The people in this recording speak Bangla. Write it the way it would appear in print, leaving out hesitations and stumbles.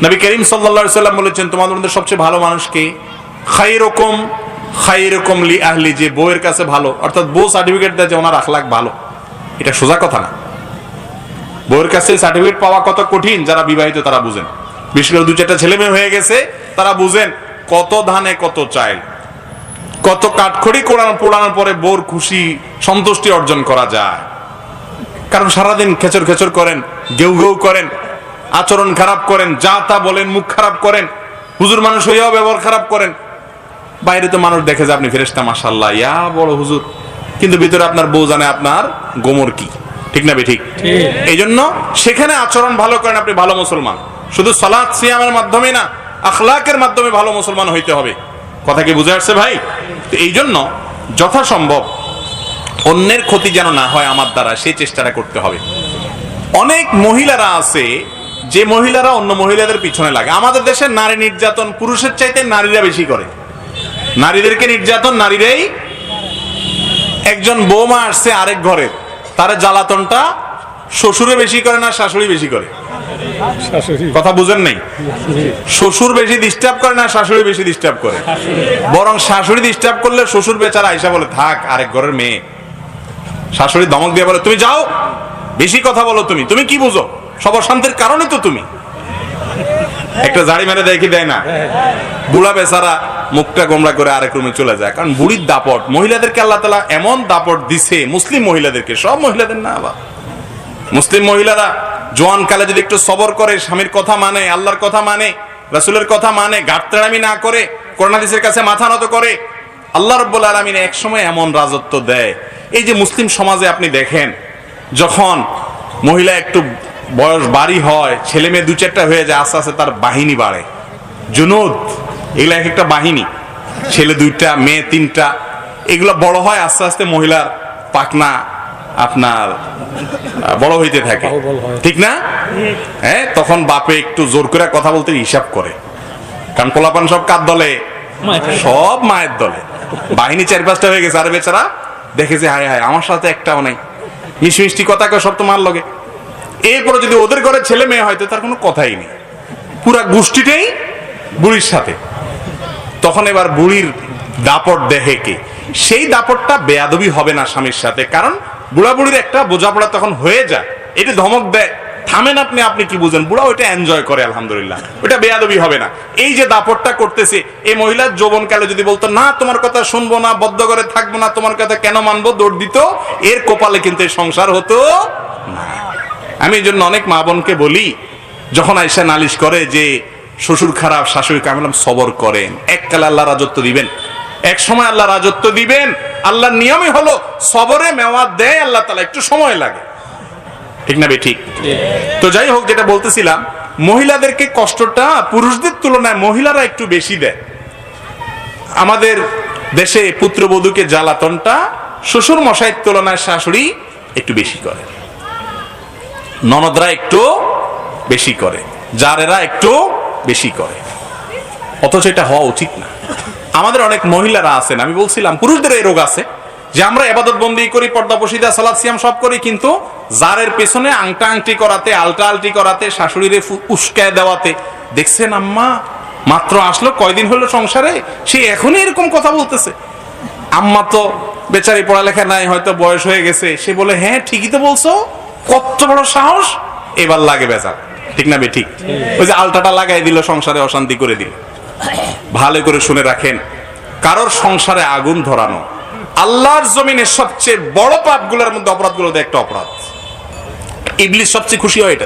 নবী করিম সাল্লাল্লাহু আলাইহি সাল্লাম বলেছেন, তোমাদের মধ্যে সবচেয়ে ভালো মানুষ কে? খায়রুকুম লি আহলি, যে বউয়ের কাছে ভালো, অর্থাৎ বউ সার্টিফিকেট দেয় যে ওনার আখলাক ভালো। এটা সোজা কথা না। বউয়ের কাছে সার্টিফিকেট পাওয়া কত কঠিন, যারা বিবাহিত তারা বুঝেন। বিশেষ করে 2-4টা ছেলে মেয়ে হয়ে গেছে তারা বুঝেন কত ধানে কত চাল, কত কাঠখড়ি পোড়ানোর পরে বউর খুশি সন্তুষ্টি অর্জন করা যায়। কারণ সারাদিন খেচর খেচর করেন, গেউ গেউ করেন, আচরণ খারাপ করেন, যা তা বলেন, মুখ খারাপ করেন, হুজুর মানুষ হইয়াও ব্যবহার খারাপ করেন। বাইরে তো মানুষ দেখে যে আপনি ফেরেশতা, মাশাআল্লাহ, ইয়া বড় হুজুর, কিন্তু ভিতরে আপনার বউ জানে আপনার গোমর কি। ঠিক না ঠিক? এই জন্য সেখানে আচরণ ভালো করেন, আপনি ভালো মুসলমান। শুধু সালাত সিয়ামের মাধ্যমে না, আখলাকের মাধ্যমে ভালো মুসলমান হইতে হবে। কথা কি বুঝে আসছে ভাই? এই জন্য যথাসম্ভব অন্যের ক্ষতি যেন না হয় আমার দ্বারা, সেই চেষ্টাটা করতে হবে। অনেক মহিলারা আছে যে মহিলারা অন্য মহিলাদের পিছনে লাগে। আমাদের দেশে নারী নির্যাতন পুরুষের চাইতে নারীরা বেশি করে। নারীদেরকে নির্যাতন নারীরাই। একজন বৌমা আসছে আরেক ঘরে, তার জ্বালাতনটা শ্বশুরে বেশি করে না শাশুড়ি বেশি করে? কথা বুঝেন নাই? শ্বশুর বেশি ডিস্টার্ব করে না শাশুড়ি বেশি ডিস্টার্ব করে? বরং শাশুড়ি ডিস্টার্ব করলে শ্বশুর বেচারা আইসা বলে থাক, আরেক ঘরের মেয়ে। শাশুড়ি ধমক দিয়ে বলে, তুমি যাও, বেশি কথা বলো, তুমি কি বুঝো? সব অশান্তির কারণে তো তুমি। একটা জাড়ি মেরে দেয় কি দেয় না? বুড়া বেচারা মুখটা গোমড়া করে আরেক রুমে চলে যায়। কারণ বুড়ির দাপট, মহিলাদেরকে আল্লাহ তাআলা এমন দাপট দিছে, মুসলিম মহিলাদেরকে, সব মহিলাদের না, আবার মুসলিম মহিলারা জোয়ান কালে যদি একটু সবর করে, স্বামীর কথা মানে, আল্লাহর কথা মানে, রাসূলের কথা মানে, গাঁটতেড়ামি না করে, কোরআন হাদিসের কাছে মাথা নত করে, আল্লাহ রাব্বুল আলামিন এক সময় এমন রাজত্ব দেয়। এই যে মুসলিম সমাজে আপনি দেখেন, যখন মহিলা একটু বয়স বাড়ি হয়, ছেলে মেয়ে 2-4টা হয়ে যায়, আস্তে আস্তে তার বাহিনী বাড়ে, জুনুদ, এগুলা এক একটা বাহিনী। ছেলে 2টা, মেয়ে 3টা, এগুলো বড় হয়, আস্তে আস্তে মহিলার পাকনা আপনার বড় হইতে থাকে। ঠিক না? হ্যাঁ, তখন বাপে একটু জোর করে কথা বলতে হিসাব করে, কারণ পোলাপান সব কার দলে? সব মায়ের দলে। বাহিনী 4-5টা হয়ে গেছে, আর বেচারা দেখে যে হায় হায়, আমার সাথে একটাও নাই, মিষ্টি মিষ্টি কথা কয়, সব তো মার লগে। এরপরে যদি ওদের ঘরে ছেলে মেয়ে হয়তো তার কোনো কথাই নেই, পুরা গোষ্ঠীটাই বুড়ির সাথে। তখন এবার বুড়ির দাপট দেখে কে? সেই দাপটটা বেয়াদবি হবে না স্বামীর সাথে, কারণ বুড়া বুড়ির একটা বোঝাপড়া তখন হয়ে যায়। এটা ধমক দেয়, থামেন আপনি কি বুঝেন? বুড়া ওইটা এনজয় করে, আলহামদুলিল্লাহ, ওইটা বেয়াদবি হবে না। এই যে দাপটটা করতেছে, এই মহিলার যৌবনকালে যদি বলতো না তোমার কথা শুনবো না, বদ্ধ করে থাকবো না, তোমার কথা কেন মানবো, দৌড় দিত, এর কপালে কিন্তু এই সংসার হতো না। আমি এই জন্য অনেক মা বোনকে বলি, যখন আইসা নালিশ করে যে শ্বশুর খারাপ, শাশুড়ি খারাপ, আমি সবর করেন, এককালে আল্লাহ রাজত্ব দিবেন, এক সময় আল্লাহ রাজত্ব দিবেন। আল্লাহর নিয়মই হলো সবরে মেওয়াত দেয় আল্লাহ তাআলা, একটু সময় লাগে। ঠিক না ঠিক? তো যাই হোক, যেটা বলতেছিলাম, মহিলাদেরকে কষ্টটা পুরুষদের তুলনায় মহিলারা একটু বেশি দেয়। আমাদের দেশে পুত্রবধূকে জ্বালাতনটা শ্বশুর মশাইয়ের তুলনায় শাশুড়ি একটু বেশি করে, ননদরা একটু বেশি করে, জারেরা একটু বেশি করে, অথচ এটা হওয়া উচিত না। আমাদের অনেক মহিলারা আছেন, আমি বলছিলাম পুরুষদের এই রোগ আছে যে আমরা ইবাদত বন্দি করি, পর্দা পশিদা, সালাত সিয়াম সব করি, কিন্তু জারের পেছনে আংটা আংটি করাতে, আলটা আলটি করাতে, শাশুড়িরে উস্কায় দেওয়াতে, দেখছেন আম্মা মাত্র আসলো, কয়দিন হলো সংসারে, সে এখনই এরকম কথা বলতেছে। আম্মা তো বেচারি পড়ালেখা নাই, হয়তো বয়স হয়ে গেছে, সে বলে হ্যাঁ ঠিকই তো বলছো, কত বড় সাহস, এবার লাগে বেচার। ঠিক না ঠিক? ওই যে আলটাটা লাগাই দিল, সংসারে অশান্তি করে দিল। ভালো করে শুনে রাখেন, কারোর সংসারে আগুন ধরানো আল্লাহর জমিনে সবচেয়ে বড় পাপগুলোর মধ্যে, অপরাধগুলোর একটা অপরাধ। ইবলিস সবচেয়ে খুশি হয় এটা।